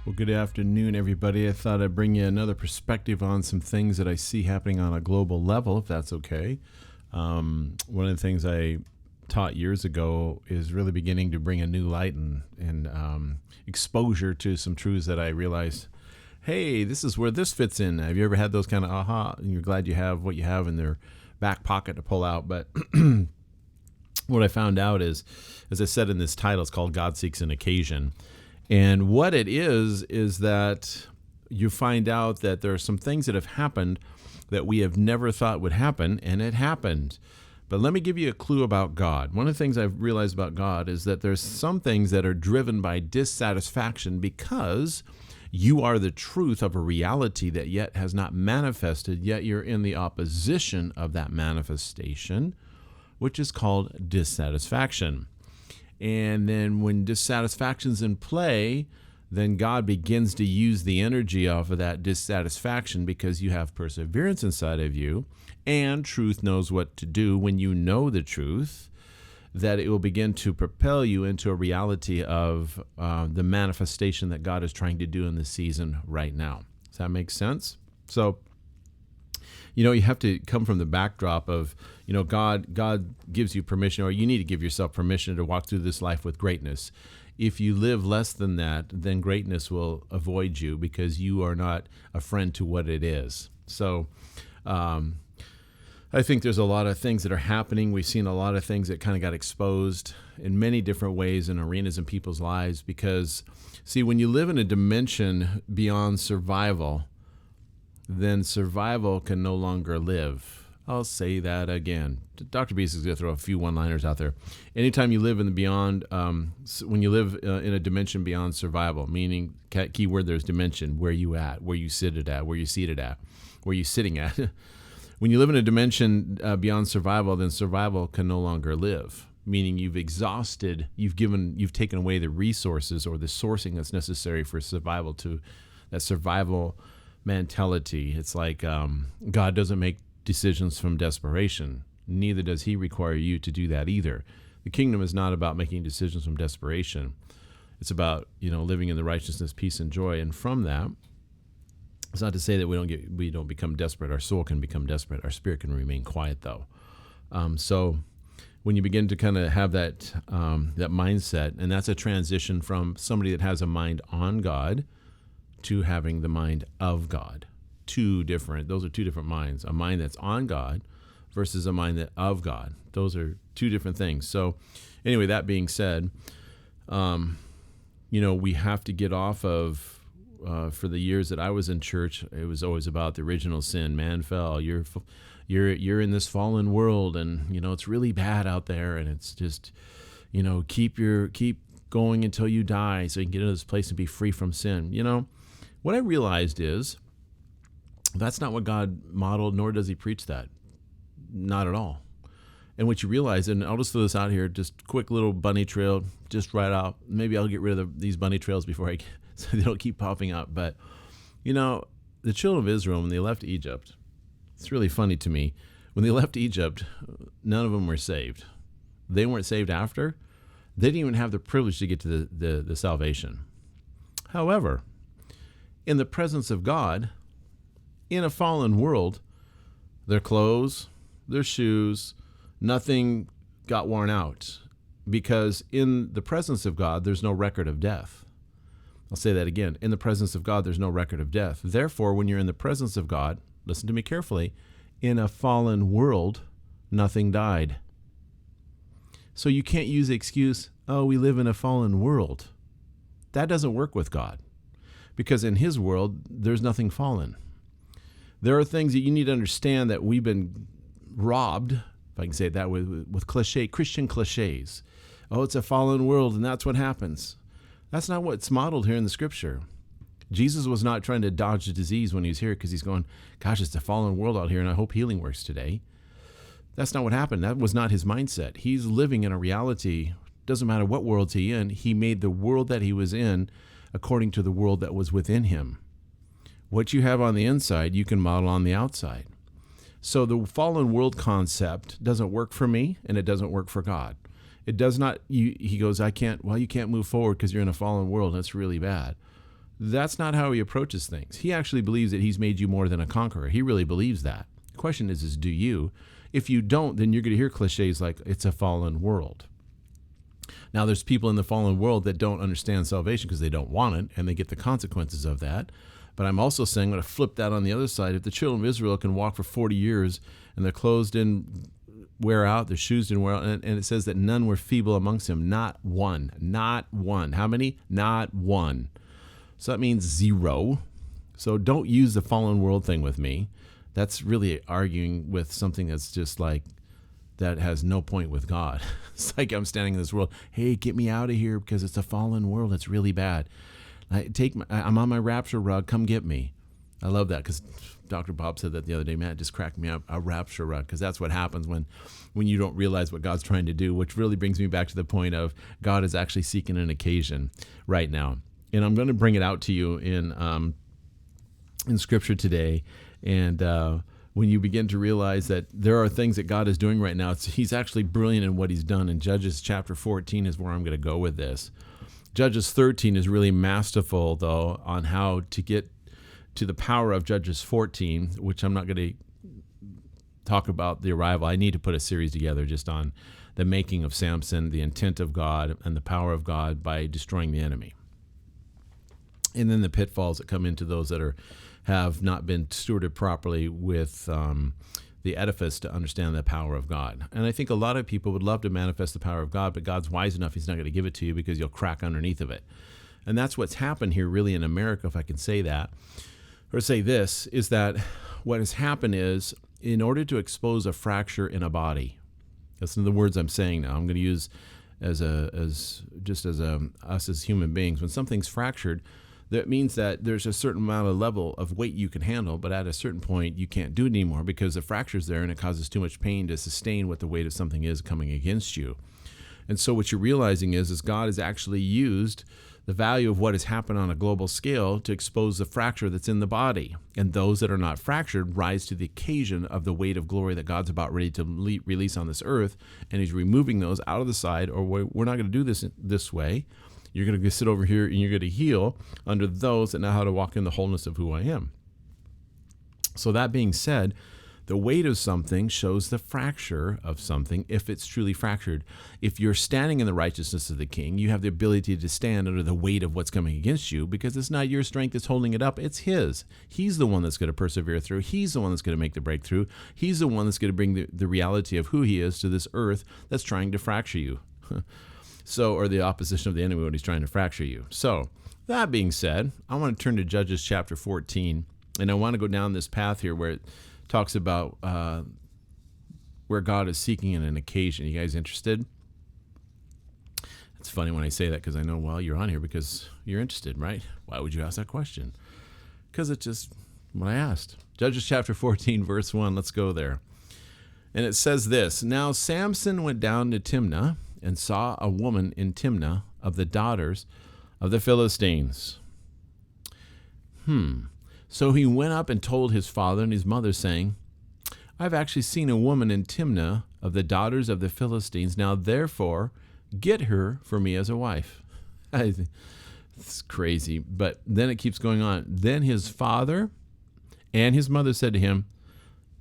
Well, good afternoon, everybody. I thought I'd bring you another perspective on some things that I see happening on a global level, if that's okay. One of the things I taught years ago is really beginning to bring a new light and exposure to some truths that I realized, hey, this is where this fits in. Have you ever had those kind of aha, and you're glad you have what you have in their back pocket to pull out? But what I found out is, as I said in this title, it's called God Seeks an Occasion. And what it is that you find out that there are some things that have happened that we have never thought would happen, and it happened. But let me give you a clue about God. One of the things I've realized about God is that there's some things that are driven by dissatisfaction because you are the truth of a reality that yet has not manifested, yet you're in the opposition of that manifestation, which is called dissatisfaction. And then when dissatisfaction's in play, then God begins to use the energy off of that dissatisfaction because you have perseverance inside of you, and truth knows what to do when you know the truth, that it will begin to propel you into a reality of the manifestation that God is trying to do in the season right now. Does that make sense? So, you have to come from the backdrop of, God gives you permission, or you need to give yourself permission to walk through this life with greatness. If you live less than that, then greatness will avoid you because you are not a friend to what it is. So I think there's a lot of things that are happening. We've seen a lot of things that kind of got exposed in many different ways in arenas in people's lives because, see, when you live in a dimension beyond survival, then survival can no longer live. I'll say that again. Dr. Beast is going to throw a few one-liners out there. Anytime you live in the beyond, when you live in a dimension beyond survival, meaning keyword there's dimension, where you at, where you seated at, where you seated at, where you sitting at. When you live in a dimension beyond survival, then survival can no longer live. Meaning you've exhausted, you've taken away the resources or the sourcing that's necessary for survival to that survival mentality. It's like God doesn't make decisions from desperation. Neither does he require you to do that either. The kingdom is not about making decisions from desperation. It's about, living in the righteousness, peace, and joy. And from that, it's not to say that we don't become desperate. Our soul can become desperate. Our spirit can remain quiet, though. So when you begin to kind of have that mindset, and that's a transition from somebody that has a mind on God to having the mind of God. Those are two different minds. A mind that's on God versus a mind of God. Those are two different things. So anyway, that being said, we have to get off of, for the years that I was in church, it was always about the original sin. Man fell. You're in this fallen world, and it's really bad out there, and it's just, keep going until you die so you can get into this place and be free from sin. What I realized is that's not what God modeled, nor does he preach that. Not at all. And what you realize, and I'll just throw this out here, just quick little bunny trail, just right out. Maybe I'll get rid of these bunny trails before so they don't keep popping up. But, the children of Israel, when they left Egypt, it's really funny to me. When they left Egypt, none of them were saved. They weren't saved after. They didn't even have the privilege to get to the salvation. However, in the presence of God, in a fallen world, their clothes, their shoes, nothing got worn out because in the presence of God, there's no record of death. I'll say that again. In the presence of God, there's no record of death. Therefore, when you're in the presence of God, listen to me carefully, in a fallen world, nothing died. So you can't use the excuse, we live in a fallen world. That doesn't work with God because in his world, there's nothing fallen. There are things that you need to understand that we've been robbed, if I can say it that way, with Christian cliches. Oh, it's a fallen world, and that's what happens. That's not what's modeled here in the scripture. Jesus was not trying to dodge the disease when he was here because he's going, gosh, it's a fallen world out here, and I hope healing works today. That's not what happened. That was not his mindset. He's living in a reality. Doesn't matter what world's he in. He made the world that he was in according to the world that was within him. What you have on the inside, you can model on the outside. So the fallen world concept doesn't work for me, and it doesn't work for God. It does not, he goes, you can't move forward because you're in a fallen world. That's really bad. That's not how he approaches things. He actually believes that he's made you more than a conqueror. He really believes that. The question is do you? If you don't, then you're going to hear cliches like it's a fallen world. Now, there's people in the fallen world that don't understand salvation because they don't want it, and they get the consequences of that. But I'm also saying, I'm going to flip that on the other side. If the children of Israel can walk for 40 years and their clothes didn't wear out, their shoes didn't wear out, and it says that none were feeble amongst them. Not one. Not one. How many? Not one. So that means zero. So don't use the fallen world thing with me. That's really arguing with something that's just like, that has no point with God. It's like I'm standing in this world. Hey, get me out of here because it's a fallen world. It's really bad. I'm on my rapture rug. Come get me. I love that because Dr. Bob said that the other day. Man, it just cracked me up. A rapture rug, because that's what happens when you don't realize what God's trying to do, which really brings me back to the point of God is actually seeking an occasion right now. And I'm going to bring it out to you in Scripture today. And when you begin to realize that there are things that God is doing right now, he's actually brilliant in what he's done. And Judges chapter 14 is where I'm going to go with this. Judges 13 is really masterful, though, on how to get to the power of Judges 14, which I'm not going to talk about the arrival. I need to put a series together just on the making of Samson, the intent of God, and the power of God by destroying the enemy. And then the pitfalls that come into those that have not been stewarded properly with the edifice to understand the power of God. And I think a lot of people would love to manifest the power of God, but God's wise enough, he's not going to give it to you because you'll crack underneath of it. And that's what's happened here really in America, if I can say that, or say this, is that what has happened is in order to expose a fracture in a body, listen to the words I'm saying now. I'm going to use us as human beings. When something's fractured, that means that there's a certain amount of level of weight you can handle, but at a certain point you can't do it anymore because the fracture's there and it causes too much pain to sustain what the weight of something is coming against you. And so what you're realizing is God has actually used the value of what has happened on a global scale to expose the fracture that's in the body. And those that are not fractured rise to the occasion of the weight of glory that God's about ready to release on this earth. And he's removing those out of the side, or we're not going to do this way. You're going to sit over here and you're going to heal under those that know how to walk in the wholeness of who I am. So that being said, the weight of something shows the fracture of something if it's truly fractured. If you're standing in the righteousness of the King, you have the ability to stand under the weight of what's coming against you because it's not your strength that's holding it up. It's his. He's the one that's going to persevere through. He's the one that's going to make the breakthrough. He's the one that's going to bring the reality of who he is to this earth that's trying to fracture you. Or the opposition of the enemy when he's trying to fracture you. So that being said, I want to turn to Judges chapter 14, and I want to go down this path here where it talks about where God is seeking an occasion. You guys interested? It's funny when I say that because I know, well, you're on here because you're interested, right? Why would you ask that question? Because it's just what I asked. Judges chapter 14, verse 1. Let's go there. And it says this, Now Samson went down to Timnah and saw a woman in Timnah of the daughters of the Philistines. So he went up and told his father and his mother, saying, I've actually seen a woman in Timnah of the daughters of the Philistines. Now therefore, get her for me as a wife. It's crazy. But then it keeps going on. Then his father and his mother said to him,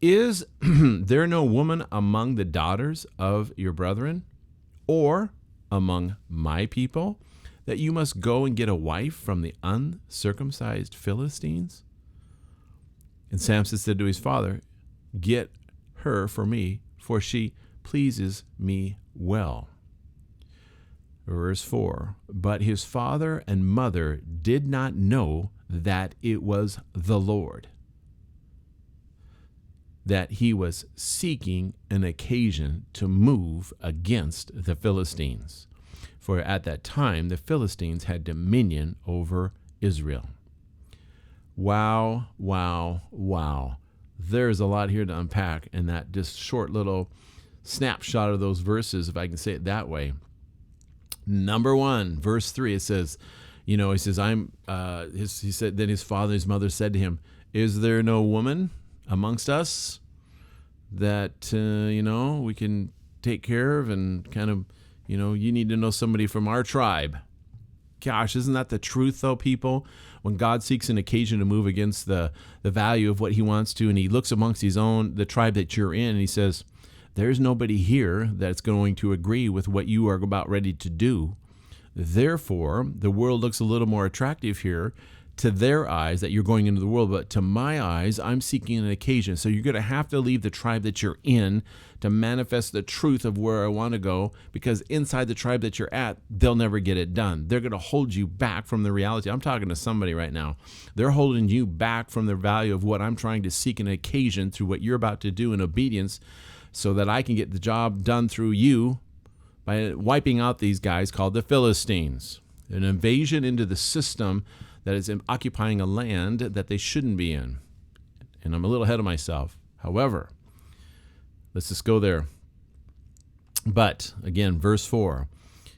Is there no woman among the daughters of your brethren, or among my people, that you must go and get a wife from the uncircumcised Philistines? And Samson said to his father, Get her for me, for she pleases me well. Verse 4, But his father and mother did not know that it was the Lord, that he was seeking an occasion to move against the Philistines. For at that time, the Philistines had dominion over Israel. Wow, wow, wow. There's a lot here to unpack in that just short little snapshot of those verses, if I can say it that way. Number 1, verse 3, it says, he says, he said, then his father and his mother said to him, Is there no woman amongst us that, we can take care of and kind of, you need to know somebody from our tribe. gosh, isn't that the truth though, people? When God seeks an occasion to move against the value of what he wants to, and he looks amongst the tribe that you're in, and he says, there's nobody here that's going to agree with what you are about ready to do. Therefore, the world looks a little more attractive here to their eyes that you're going into the world, but to my eyes, I'm seeking an occasion. So you're going to have to leave the tribe that you're in to manifest the truth of where I want to go, because inside the tribe that you're at, they'll never get it done. They're going to hold you back from the reality. I'm talking to somebody right now. They're holding you back from the value of what I'm trying to seek an occasion through what you're about to do in obedience, so that I can get the job done through you by wiping out these guys called the Philistines. An invasion into the system that is occupying a land that they shouldn't be in. And I'm a little ahead of myself. However, let's just go there. But, again, verse 4.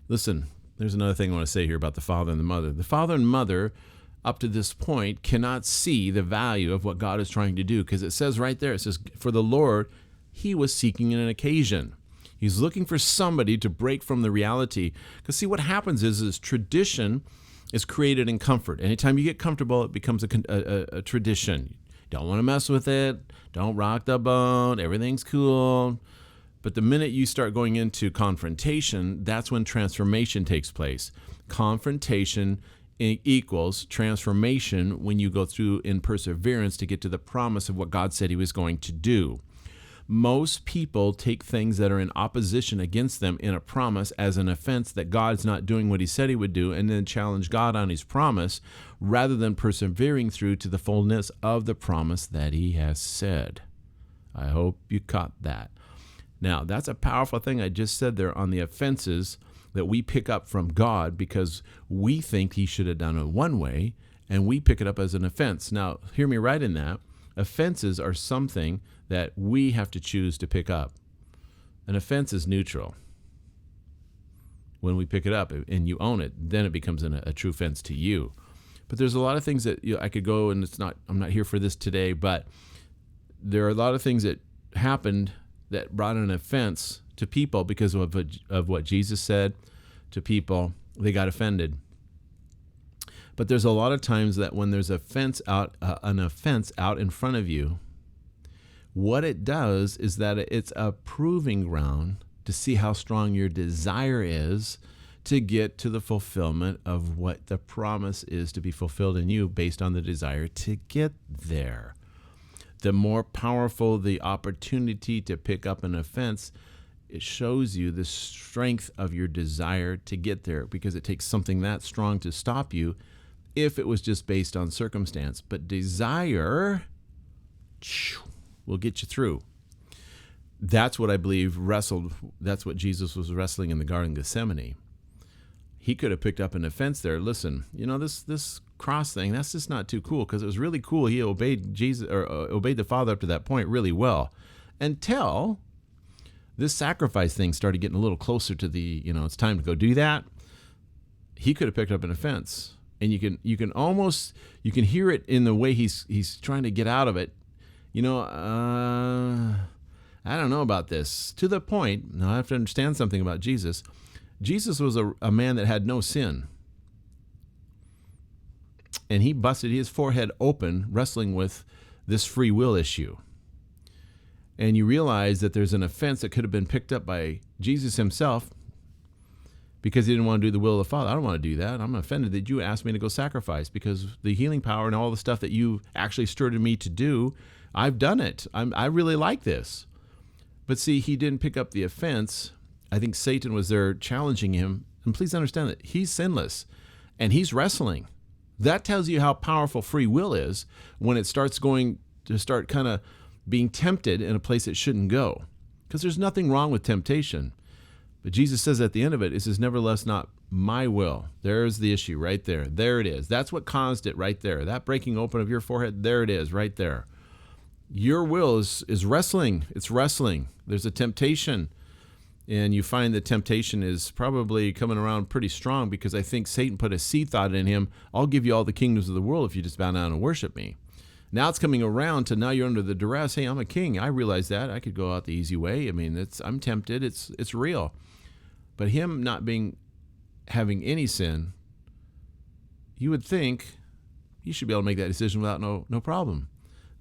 Listen, there's another thing I want to say here about the father and the mother. The father and mother, up to this point, cannot see the value of what God is trying to do, because it says right there, it says, for the Lord, he was seeking an occasion. He's looking for somebody to break from the reality. Because see, what happens is tradition is created in comfort. Anytime you get comfortable, it becomes a tradition. Don't want to mess with it. Don't rock the boat. Everything's cool. But the minute you start going into confrontation, that's when transformation takes place. Confrontation equals transformation when you go through in perseverance to get to the promise of what God said he was going to do. Most people take things that are in opposition against them in a promise as an offense that God's not doing what he said he would do, and then challenge God on his promise rather than persevering through to the fullness of the promise that he has said. I hope you caught that. Now, that's a powerful thing I just said there on the offenses that we pick up from God because we think he should have done it one way, and we pick it up as an offense. Now, hear me right in that. Offenses are something that we have to choose to pick up. An offense is neutral. When we pick it up and you own it, then it becomes a true offense to you. But there's a lot of things that I could go, and I'm not here for this today, but there are a lot of things that happened that brought an offense to people because of what Jesus said to people. They got offended. But there's a lot of times that when there's an offense out in front of you, what it does is that it's a proving ground to see how strong your desire is to get to the fulfillment of what the promise is to be fulfilled in you based on the desire to get there. The more powerful the opportunity to pick up an offense, it shows you the strength of your desire to get there, because it takes something that strong to stop you if it was just based on circumstance. But desire will get you through. That's what I believe that's what Jesus was wrestling in the Garden of Gethsemane. He could have picked up an offense there. Listen, this cross thing, that's just not too cool, because it was really cool. He obeyed Jesus, or obeyed the Father up to that point really well, until this sacrifice thing started getting a little closer to it's time to go do that. He could have picked up an offense. And you can hear it in the way he's trying to get out of it. I don't know about this. To the point, now I have to understand something about Jesus. Jesus was a man that had no sin. And he busted his forehead open wrestling with this free will issue. And you realize that there's an offense that could have been picked up by Jesus himself, because he didn't want to do the will of the Father. I don't want to do that. I'm offended that you asked me to go sacrifice, because the healing power and all the stuff that you actually stirred in me to do, I've done it. I really like this. But see, he didn't pick up the offense. I think Satan was there challenging him. And please understand that he's sinless and he's wrestling. That tells you how powerful free will is when it starts kind of being tempted in a place it shouldn't go. Because there's nothing wrong with temptation. But Jesus says at the end of it, it says, nevertheless, not my will. There's the issue right there. There it is. That's what caused it right there. That breaking open of your forehead, there it is right there. Your will is wrestling. It's wrestling. There's a temptation. And you find the temptation is probably coming around pretty strong, because I think Satan put a seed thought in him. I'll give you all the kingdoms of the world if you just bow down and worship me. Now it's coming around to now you're under the duress. Hey, I'm a king. I realize that. I could go out the easy way. I mean, I'm tempted. It's real. But him not having any sin you would think you should be able to make that decision without no problem.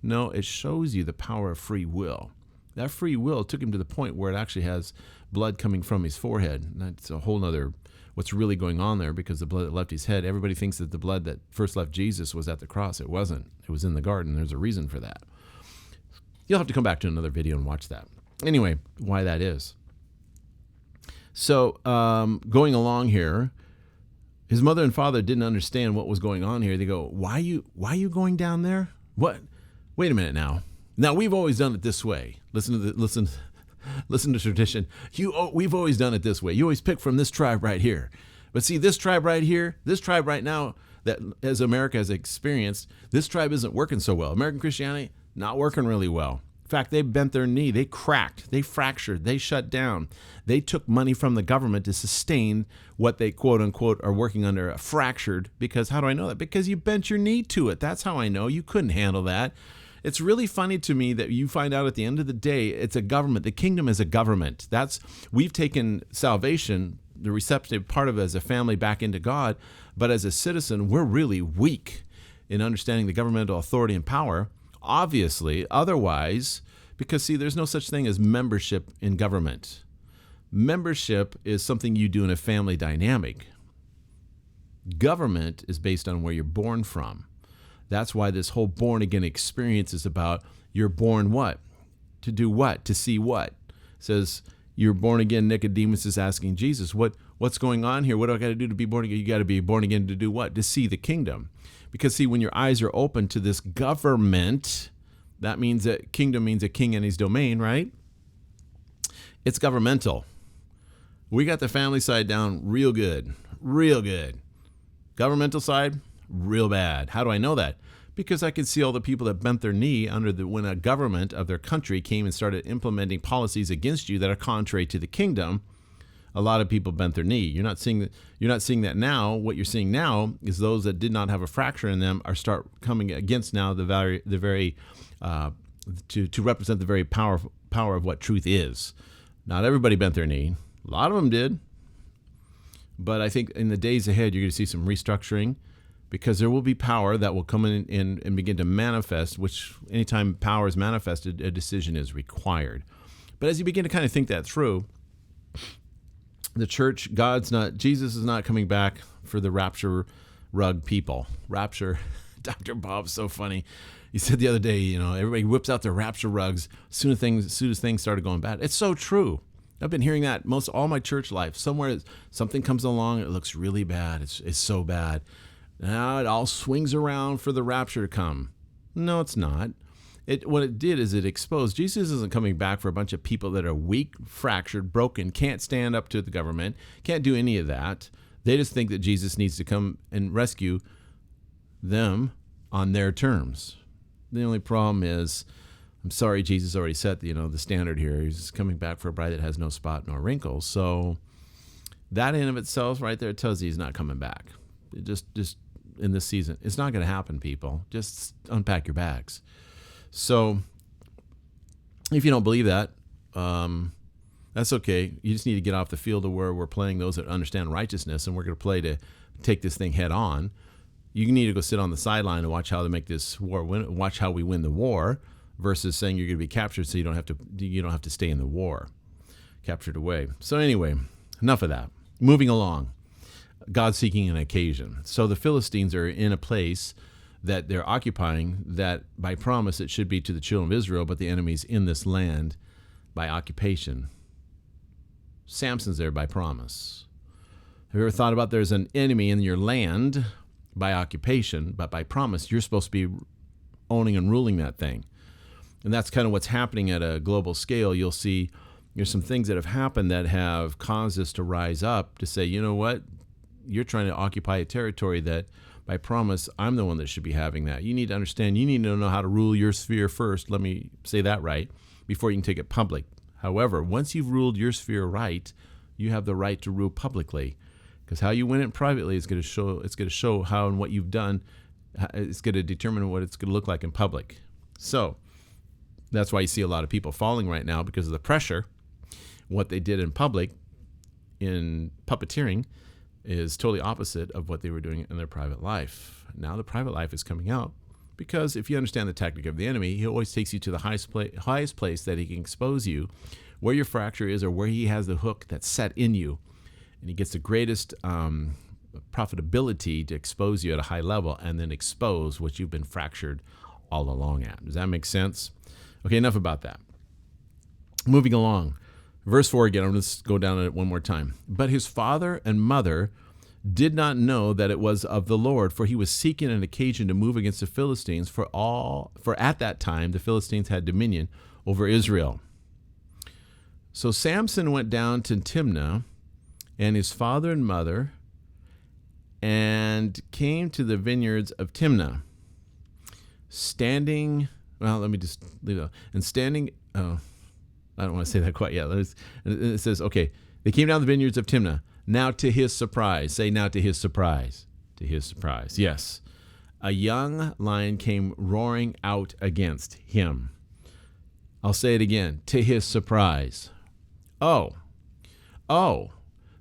No, it shows you the power of free will. That free will took him to the point where it actually has blood coming from his forehead. And that's a whole nother what's really going on there, because the blood that left his head, everybody thinks that the blood that first left Jesus was at the cross. It wasn't. It was in the garden. There's a reason for that. You'll have to come back to another video and watch that. Anyway, why that is. So going along here, his mother and father didn't understand what was going on here. They go, why are you going down there? What? Wait a minute now. Now, we've always done it this way. Listen to tradition. We've always done it this way. You always pick from this tribe right here. But see, this tribe right here, this tribe right now, that as America has experienced, this tribe isn't working so well. American Christianity, not working really well. In fact, they bent their knee. They cracked. They fractured. They shut down. They took money from the government to sustain what they, quote unquote, are working under fractured. Because how do I know that? Because you bent your knee to it. That's how I know. You couldn't handle that. It's really funny to me that you find out at the end of the day, it's a government. The kingdom is a government. We've taken salvation, the receptive part of it as a family, back into God. But as a citizen, we're really weak in understanding the governmental authority and power. Obviously, otherwise, because see, there's no such thing as membership in government. Membership is something you do in a family dynamic. Government is based on where you're born from. That's why this whole born again experience is about you're born what? To do what? To see what? It says you're born again. Nicodemus is asking Jesus, what's going on here? What do I got to do to be born again? You got to be born again to do what? To see the kingdom. Because see, when your eyes are open to this government, that means that kingdom means a king and his domain, right? It's governmental. We got the family side down real good, real good. Governmental side, real bad. How do I know that? Because I can see all the people that bent their knee when a government of their country came and started implementing policies against you that are contrary to the kingdom. A lot of people bent their knee. You're not seeing that now. What you're seeing now is those that did not have a fracture in them are start coming against now to represent the very power of what truth is. Not everybody bent their knee. A lot of them did. But I think in the days ahead, you're going to see some restructuring, because there will be power that will come in and begin to manifest, which anytime power is manifested, a decision is required. But as you begin to kind of think that through, the church, Jesus is not coming back for the rapture rug people. Rapture, Dr. Bob's so funny. He said the other day, everybody whips out their rapture rugs as soon as things started going bad. It's so true. I've been hearing that all my church life. Somewhere something comes along, it looks really bad. It's so bad. Now it all swings around for the rapture to come. No, it's not. What it did is it exposed Jesus isn't coming back for a bunch of people that are weak, fractured, broken, can't stand up to the government, can't do any of that. They just think that Jesus needs to come and rescue them on their terms. The only problem is, I'm sorry, Jesus already set the standard here. He's coming back for a bride that has no spot nor wrinkle. So that in of itself right there tells you he's not coming back. Just in this season. It's not going to happen, people. Just unpack your bags. So if you don't believe that, that's okay. You just need to get off the field of where we're playing those that understand righteousness, and we're going to play to take this thing head on. You need to go sit on the sideline and watch how they make this war win, watch how we win the war, versus saying you're going to be captured so you don't have to stay in the war, captured away. So anyway, enough of that. Moving along. God seeking an occasion. So the Philistines are in a place that they're occupying that by promise it should be to the children of Israel, but the enemy's in this land by occupation. Samson's there by promise. Have you ever thought about there's an enemy in your land by occupation, but by promise you're supposed to be owning and ruling that thing? And that's kind of what's happening at a global scale. You'll see there's some things that have happened that have caused us to rise up to say, you know what? You're trying to occupy a territory that by promise, I'm the one that should be having that. You need to understand, you need to know how to rule your sphere first. Let me say that right, before you can take it public. However, once you've ruled your sphere right, you have the right to rule publicly. Because how you win it privately is going to show how and what you've done. It's going to determine what it's going to look like in public. So that's why you see a lot of people falling right now, because of the pressure, what they did in public, in puppeteering, is totally opposite of what they were doing in their private life. Now the private life is coming out because if you understand the tactic of the enemy, he always takes you to the highest place that he can expose you, where your fracture is or where he has the hook that's set in you. And he gets the greatest profitability to expose you at a high level and then expose what you've been fractured all along at. Does that make sense? Okay, enough about that. Moving along. Verse 4 again, I'm going to go down it one more time. But his father and mother did not know that it was of the Lord, for he was seeking an occasion to move against the Philistines, for at that time the Philistines had dominion over Israel. So Samson went down to Timnah, and his father and mother, and came to the vineyards of Timnah. Let me just leave it. And standing, I don't want to say that quite yet. It says, okay, they came down the vineyards of Timnah. Now to his surprise. Say now to his surprise. To his surprise. Yes. A young lion came roaring out against him. I'll say it again. To his surprise. Oh.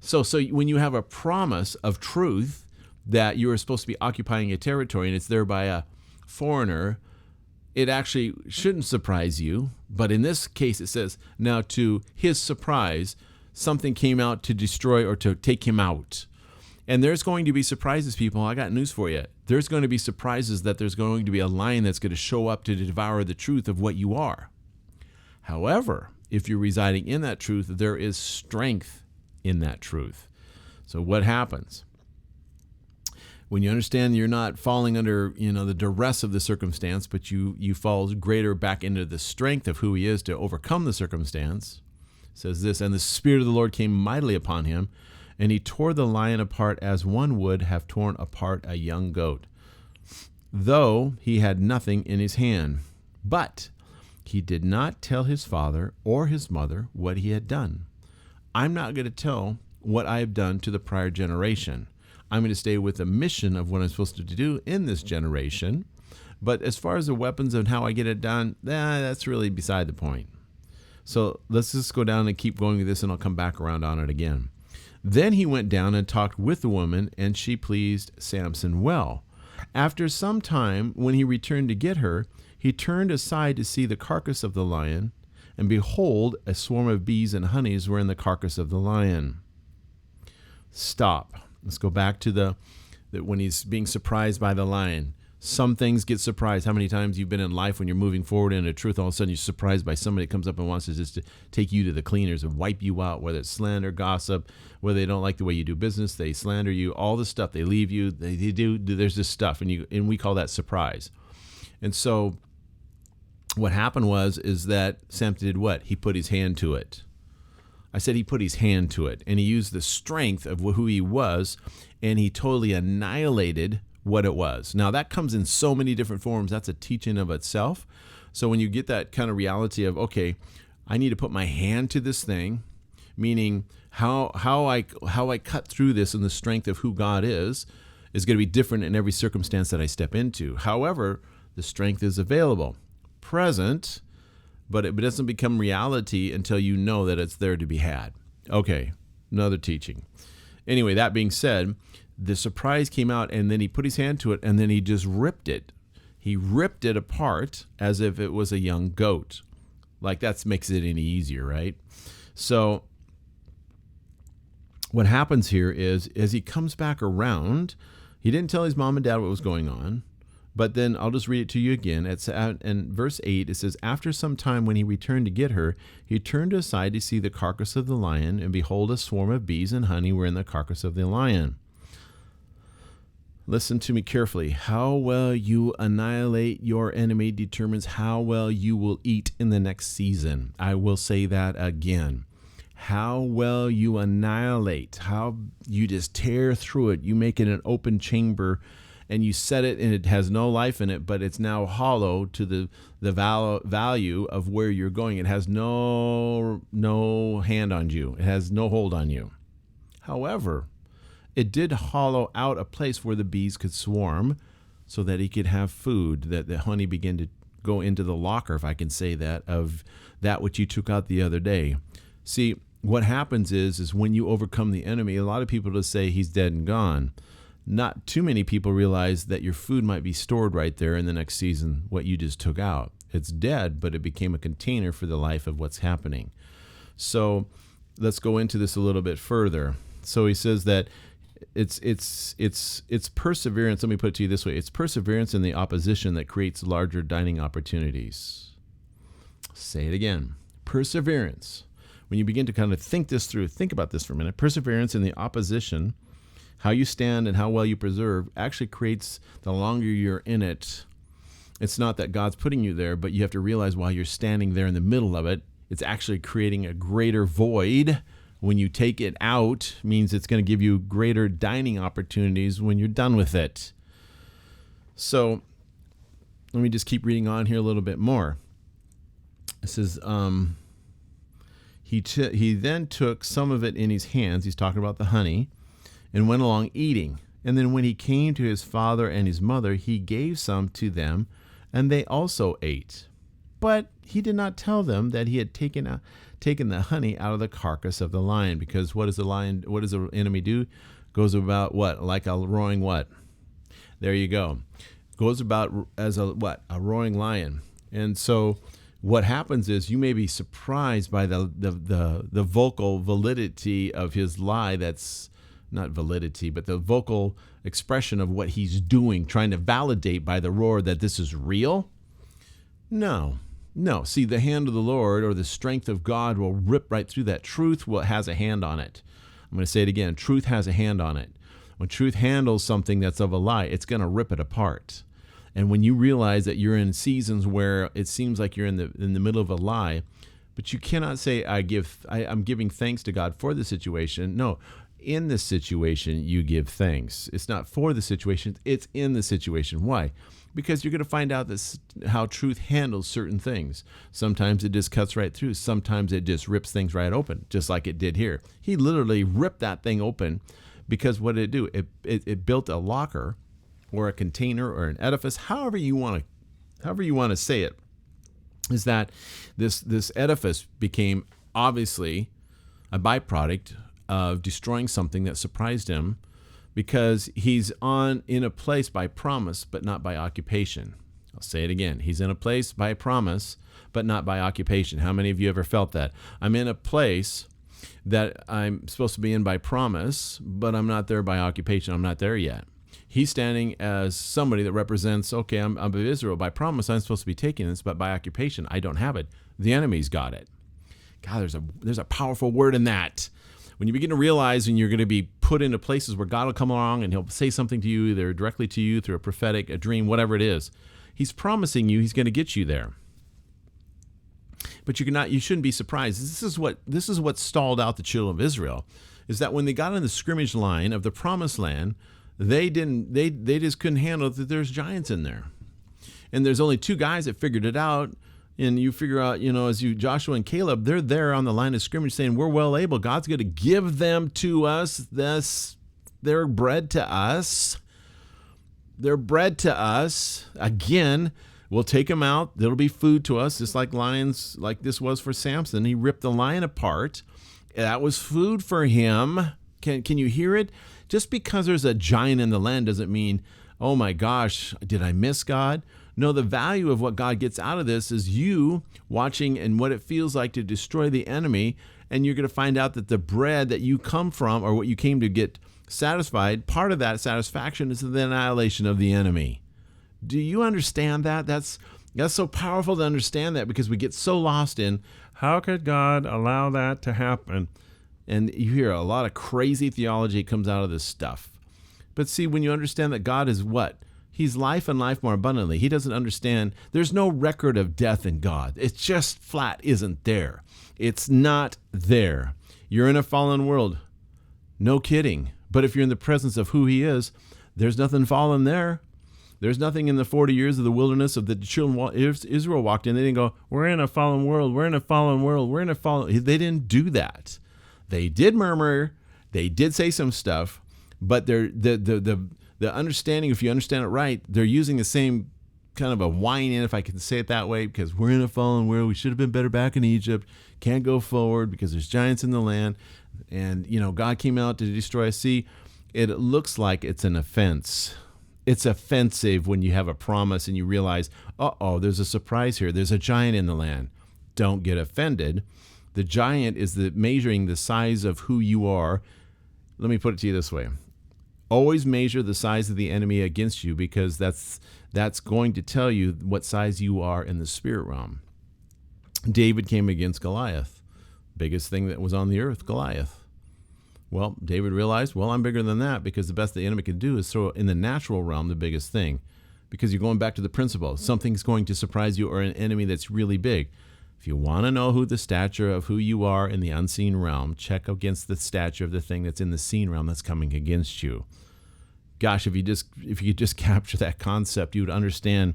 So when you have a promise of truth that you are supposed to be occupying a territory and it's there by a foreigner, it actually shouldn't surprise you. But in this case, it says, now to his surprise, something came out to destroy or to take him out. And there's going to be surprises, people. I got news for you. There's going to be surprises that there's going to be a lion that's going to show up to devour the truth of what you are. However, if you're residing in that truth, there is strength in that truth. So what happens? When you understand you're not falling under, the duress of the circumstance, but you fall greater back into the strength of who he is to overcome the circumstance, it says this, and the Spirit of the Lord came mightily upon him, and he tore the lion apart as one would have torn apart a young goat, though he had nothing in his hand. But he did not tell his father or his mother what he had done. I'm not going to tell what I have done to the prior generation. I'm going to stay with the mission of what I'm supposed to do in this generation. But as far as the weapons and how I get it done, that's really beside the point. So let's just go down and keep going with this, and I'll come back around on it again. Then he went down and talked with the woman, and she pleased Samson well. After some time, when he returned to get her, he turned aside to see the carcass of the lion, and behold, a swarm of bees and honeys were in the carcass of the lion. Stop. Let's go back to the when he's being surprised by the lion. Some things get surprised. How many times you've been in life when you're moving forward in a truth, all of a sudden you're surprised by somebody that comes up and wants to just take you to the cleaners and wipe you out, whether it's slander, gossip, whether they don't like the way you do business, they slander you, all the stuff, they leave you, they do, there's this stuff, and we call that surprise. And so what happened is that Samson did what? He put his hand to it. I said he put his hand to it, and he used the strength of who he was, and he totally annihilated what it was. Now, that comes in so many different forms. That's a teaching of itself. So when you get that kind of reality of, okay, I need to put my hand to this thing, meaning how I cut through this and the strength of who God is going to be different in every circumstance that I step into. However, the strength is available, present, but it doesn't become reality until you know that it's there to be had. Okay, another teaching. Anyway, that being said, the surprise came out, and then he put his hand to it, and then he just ripped it. He ripped it apart as if it was a young goat. Like, that makes it any easier, right? So what happens here is, as he comes back around, he didn't tell his mom and dad what was going on. But then I'll just read it to you again. It's in verse 8. It says, after some time when he returned to get her, he turned aside to see the carcass of the lion, and behold, a swarm of bees and honey were in the carcass of the lion. Listen to me carefully. How well you annihilate your enemy determines how well you will eat in the next season. I will say that again. How well you annihilate, how you just tear through it. You make it an open chamber, and you set it, and it has no life in it, but it's now hollow to the value of where you're going. It has no hand on you. It has no hold on you. However, it did hollow out a place where the bees could swarm so that he could have food, that the honey began to go into the locker, if I can say that, of that which you took out the other day. See, what happens is when you overcome the enemy, a lot of people just say he's dead and gone. Not too many people realize that your food might be stored right there in the next season, what you just took out. It's dead, but it became a container for the life of what's happening. So let's go into this a little bit further. So he says that it's perseverance. Let me put it to you this way. It's perseverance in the opposition that creates larger dining opportunities. Say it again. Perseverance. When you begin to kind of think this through, think about this for a minute. Perseverance in the opposition, how you stand and how well you preserve, actually creates, the longer you're in it, it's not that God's putting you there, but you have to realize while you're standing there in the middle of it, it's actually creating a greater void. When you take it out, means it's going to give you greater dining opportunities when you're done with it. So let me just keep reading on here a little bit more. It says, he then took some of it in his hands, he's talking about the honey, and went along eating. And then when he came to his father and his mother, he gave some to them, and they also ate. But he did not tell them that he had taken the honey out of the carcass of the lion, because what does the enemy do? Goes about what? Like a roaring what? There you go. Goes about as a what? A roaring lion. And so what happens is you may be surprised by the vocal validity of his lie. That's not validity, but the vocal expression of what he's doing, trying to validate by the roar that this is real. No. See, the hand of the Lord or the strength of God will rip right through that. Truth has a hand on it. I'm going to say it again. Truth has a hand on it. When truth handles something that's of a lie, it's going to rip it apart. And when you realize that you're in seasons where it seems like you're in the middle of a lie, but you cannot say, I'm giving thanks to God for the situation. No, in the situation, you give thanks. It's not for the situation, it's in the situation. Why? Because you're going to find out how truth handles certain things. Sometimes it just cuts right through. Sometimes it just rips things right open, just like it did here. He literally ripped that thing open because what did it do? It built a locker or a container or an edifice, however you want to say it, is that this edifice became obviously a byproduct of destroying something that surprised him, because he's in a place by promise, but not by occupation. I'll say it again. He's in a place by promise, but not by occupation. How many of you ever felt that? I'm in a place that I'm supposed to be in by promise, but I'm not there by occupation. I'm not there yet. He's standing as somebody that represents, okay, I'm of Israel. By promise, I'm supposed to be taking this, but by occupation, I don't have it. The enemy's got it. God, there's a powerful word in that. When you begin to realize and you're going to be put into places where God will come along and he'll say something to you, either directly to you through a prophetic, a dream, whatever it is, he's promising you he's going to get you there. But you shouldn't be surprised. This is what stalled out the children of Israel, is that when they got on the scrimmage line of the promised land, they just couldn't handle that there's giants in there. And there's only two guys that figured it out. And you figure out, Joshua and Caleb, they're there on the line of scrimmage saying, we're well able. God's going to give them to us. They're bread to us. They're bread to us. Again, we'll take them out. It'll be food to us, just like lions, like this was for Samson. He ripped the lion apart. That was food for him. Can you hear it? Just because there's a giant in the land doesn't mean, oh my gosh, did I miss God? No, the value of what God gets out of this is you watching and what it feels like to destroy the enemy, and you're going to find out that the bread that you come from, or what you came to get satisfied, part of that satisfaction is the annihilation of the enemy. Do you understand that? That's so powerful to understand that, because we get so lost in, how could God allow that to happen? And you hear a lot of crazy theology comes out of this stuff. But see, when you understand that God is what? He's life and life more abundantly. He doesn't understand. There's no record of death in God. It's just flat isn't there. It's not there. You're in a fallen world. No kidding. But if you're in the presence of who he is, there's nothing fallen there. There's nothing in the 40 years of the wilderness of the children of Israel walked in. They didn't go, we're in a fallen world. We're in a fallen world. We're in a fallen. They didn't do that. They did murmur. They did say some stuff. But the understanding, if you understand it right, they're using the same kind of a whining, if I can say it that way, because we're in a fallen world. We should have been better back in Egypt. Can't go forward because there's giants in the land. And, God came out to destroy us. See, it looks like it's an offense. It's offensive when you have a promise and you realize, there's a surprise here. There's a giant in the land. Don't get offended. The giant is measuring the size of who you are. Let me put it to you this way. Always measure the size of the enemy against you, because that's going to tell you what size you are in the spirit realm. David came against Goliath. Biggest thing that was on the earth, Goliath. Well, David realized, I'm bigger than that, because the best the enemy can do is throw in the natural realm the biggest thing, because you're going back to the principle. Something's going to surprise you, or an enemy that's really big. If you want to know who the stature of who you are in the unseen realm, check against the stature of the thing that's in the seen realm that's coming against you. Gosh, if you could just capture that concept, you would understand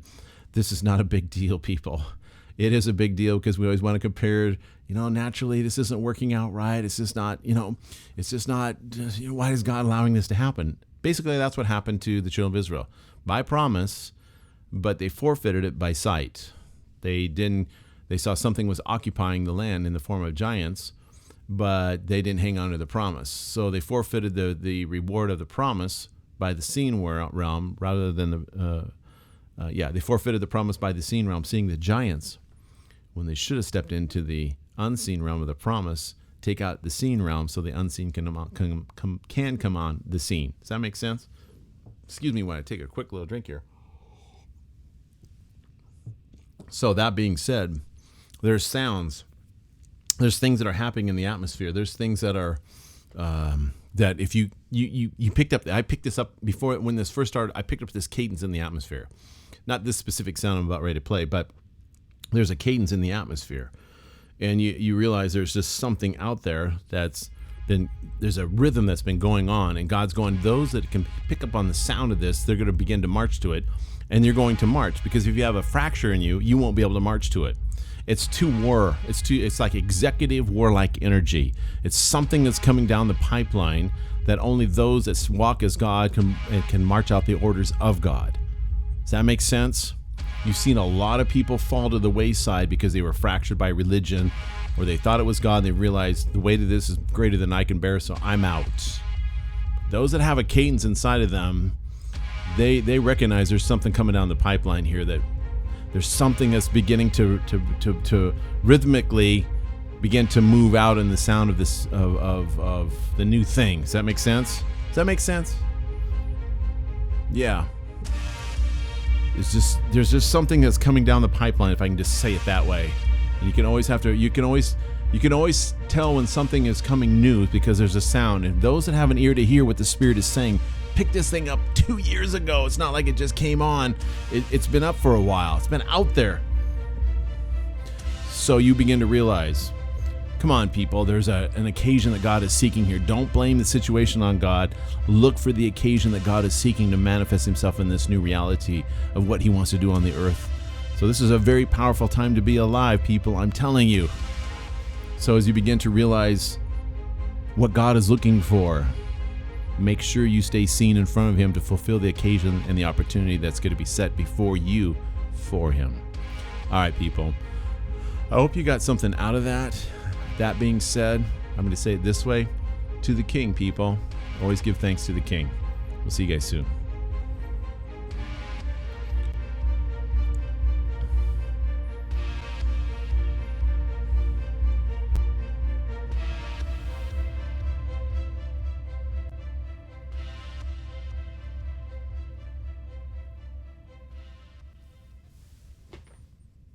this is not a big deal, people. It is a big deal, because we always want to compare, naturally this isn't working out right. It's just not, why is God allowing this to happen? Basically, that's what happened to the children of Israel. By promise, but they forfeited it by sight. They saw something was occupying the land in the form of giants, but they didn't hang on to the promise. So they forfeited the reward of the promise by the seen realm rather than they forfeited the promise by the seen realm, seeing the giants, when they should have stepped into the unseen realm of the promise, take out the seen realm so the unseen can come on the seen. Does that make sense? Excuse me while I take a quick little drink here. So that being said, there's sounds. There's things that are happening in the atmosphere. There's things that are that if you picked up. I picked this up before when this first started. I picked up this cadence in the atmosphere. Not this specific sound I'm about ready to play, but there's a cadence in the atmosphere. And you realize there's just something out there there's a rhythm that's been going on, and God's going, those that can pick up on the sound of this, they're going to begin to march to it, and you're going to march, because if you have a fracture in you, you won't be able to march to it. It's it's like executive warlike energy. It's something that's coming down the pipeline that only those that walk as God can march out the orders of God. Does that make sense? You've seen a lot of people fall to the wayside because they were fractured by religion, or they thought it was God and they realized the weight of this is greater than I can bear, so I'm out. Those that have a cadence inside of them, they recognize there's something coming down the pipeline here, that there's something that's beginning to rhythmically begin to move out in the sound of this of the new thing. Does that make sense? Yeah. There's just something that's coming down the pipeline, if I can just say it that way. And you can always tell when something is coming new, because there's a sound. And those that have an ear to hear what the Spirit is saying, pick this thing up 2 years ago. It's not like it just came on. It's been up for a while. It's been out there. So you begin to realize, come on, people, there's an occasion that God is seeking here. Don't blame the situation on God. Look for the occasion that God is seeking to manifest himself in this new reality of what he wants to do on the earth. So this is a very powerful time to be alive, people. I'm telling you. So as you begin to realize what God is looking for, make sure you stay seen in front of him to fulfill the occasion and the opportunity that's going to be set before you for him. All right, people. I hope you got something out of that. That being said, I'm going to say it this way. To the King, people. Always give thanks to the King. We'll see you guys soon.